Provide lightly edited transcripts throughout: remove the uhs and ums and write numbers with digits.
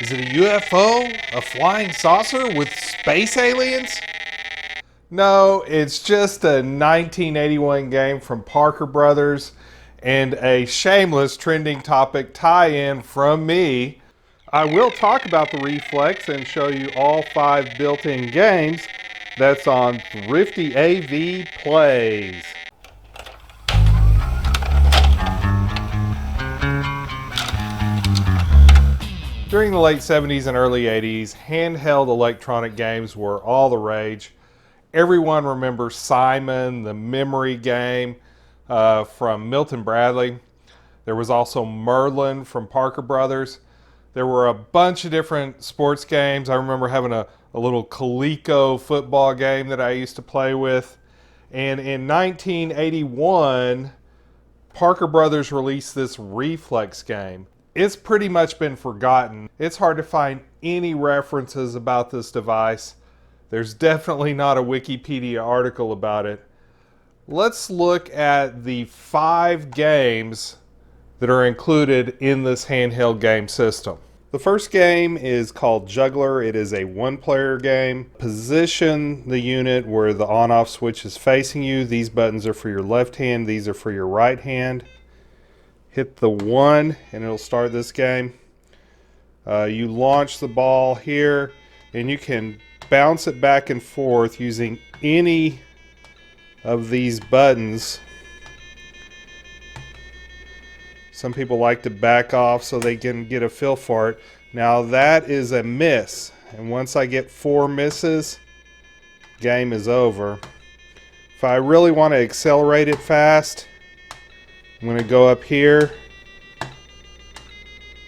Is it a UFO? A flying saucer with space aliens? No, it's just a 1981 game from Parker Brothers and a shameless trending topic tie-in from me. I will talk about the Reflex and show you all 5 built-in games. That's on ThriftyAV Plays. During the late 70s and early 80s, handheld electronic games were all the rage. Everyone remembers Simon, the memory game from Milton Bradley. There was also Merlin from Parker Brothers. There were a bunch of different sports games. I remember having a little Coleco football game that I used to play with. And in 1981, Parker Brothers released this Reflex game. It's pretty much been forgotten. It's hard to find any references about this device. There's definitely not a Wikipedia article about it. Let's look at the 5 games that are included in this handheld game system. The first game is called Juggler. It is a 1-player game. Position the unit where the on-off switch is facing you. These buttons are for your left hand. These are for your right hand. Hit the 1 and it'll start this game. You launch the ball here and you can bounce it back and forth using any of these buttons. Some people like to back off so they can get a feel for it. Now that is a miss, and once I get 4 misses, game is over. If I really want to accelerate it fast, I'm going to go up here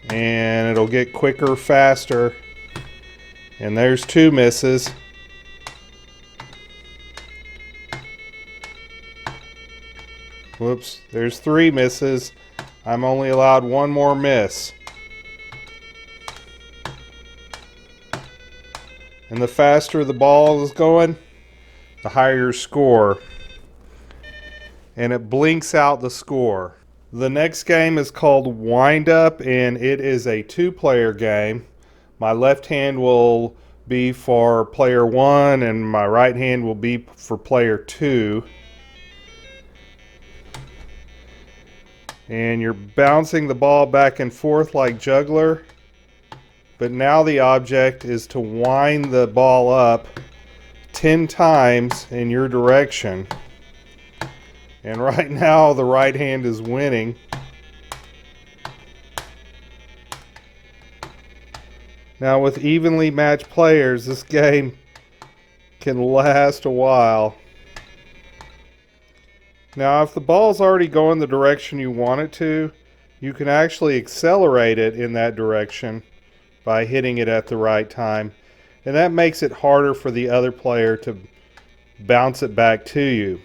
and it'll get quicker, faster. And there's 2 misses. Whoops, there's 3 misses. I'm only allowed 1 more miss. And the faster the ball is going, the higher your score. And it blinks out the score. The next game is called Windup, and it is a 2-player game. My left hand will be for player 1 and my right hand will be for player 2. And you're bouncing the ball back and forth like Juggler, but now the object is to wind the ball up 10 times in your direction. And right now the right hand is winning. Now with evenly matched players, this game can last a while. Now if the ball's already going the direction you want it to, you can actually accelerate it in that direction by hitting it at the right time. And that makes it harder for the other player to bounce it back to you.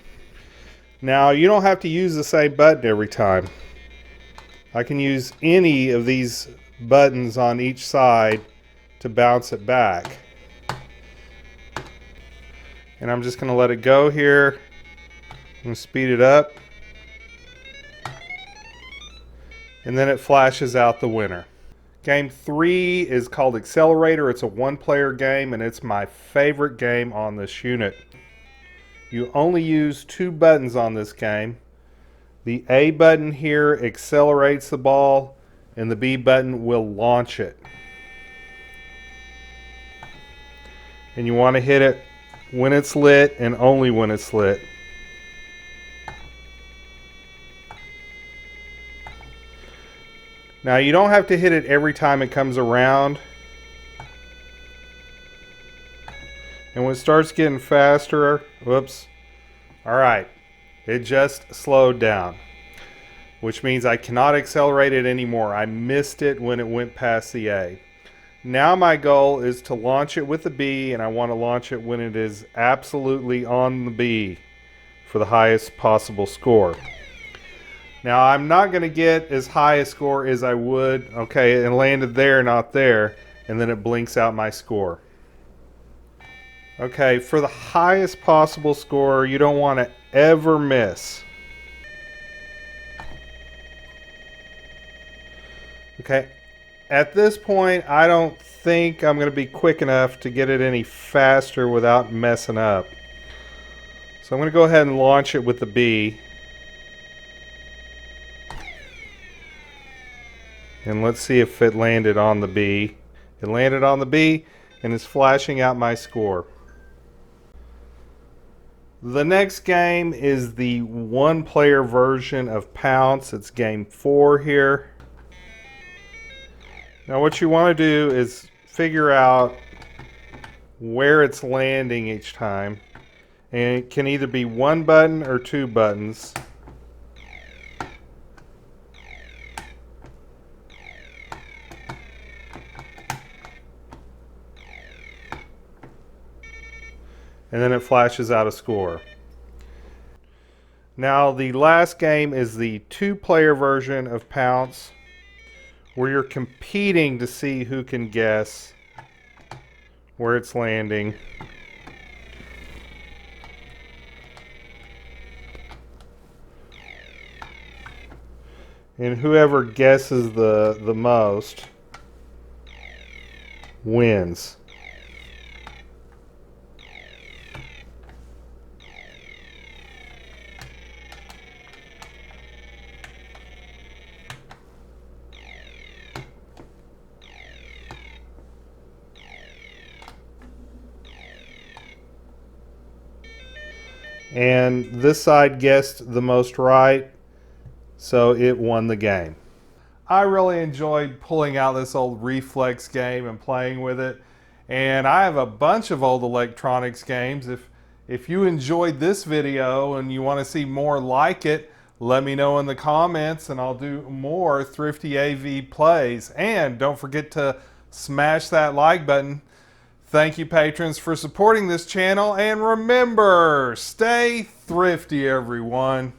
Now you don't have to use the same button every time. I can use any of these buttons on each side to bounce it back. And I'm just going to let it go here. I'm going to speed it up. And then it flashes out the winner. Game 3 is called Accelerator. It's a 1-player game and it's my favorite game on this unit. You only use 2 buttons on this game. The A button here accelerates the ball and the B button will launch it. And you want to hit it when it's lit and only when it's lit. Now you don't have to hit it every time it comes around. And when it starts getting faster, whoops, alright, it just slowed down. Which means I cannot accelerate it anymore. I missed it when it went past the A. Now my goal is to launch it with the B, and I want to launch it when it is absolutely on the B for the highest possible score. Now I'm not going to get as high a score as I would, okay, and landed there, not there, and then it blinks out my score. Okay, for the highest possible score, you don't want to ever miss. Okay, At this point, I don't think I'm going to be quick enough to get it any faster without messing up. So I'm going to go ahead and launch it with the B. And let's see if it landed on the B. It landed on the B and is flashing out my score. The next game is the one-player version of Pounce. It's game 4 here. Now what you want to do is figure out where it's landing each time. And it can either be 1 button or 2 buttons. And then it flashes out a score. Now the last game is the 2-player version of Pounce, where you're competing to see who can guess where it's landing. And whoever guesses the most wins. And this side guessed the most right, so it won the game. I really enjoyed pulling out this old reflex game and playing with it. And I have a bunch of old electronics games. If you enjoyed this video and you want to see more like it, let me know in the comments and I'll do more ThriftyAV Plays. And don't forget to smash that like button. Thank you, patrons, for supporting this channel, and remember, stay thrifty, everyone.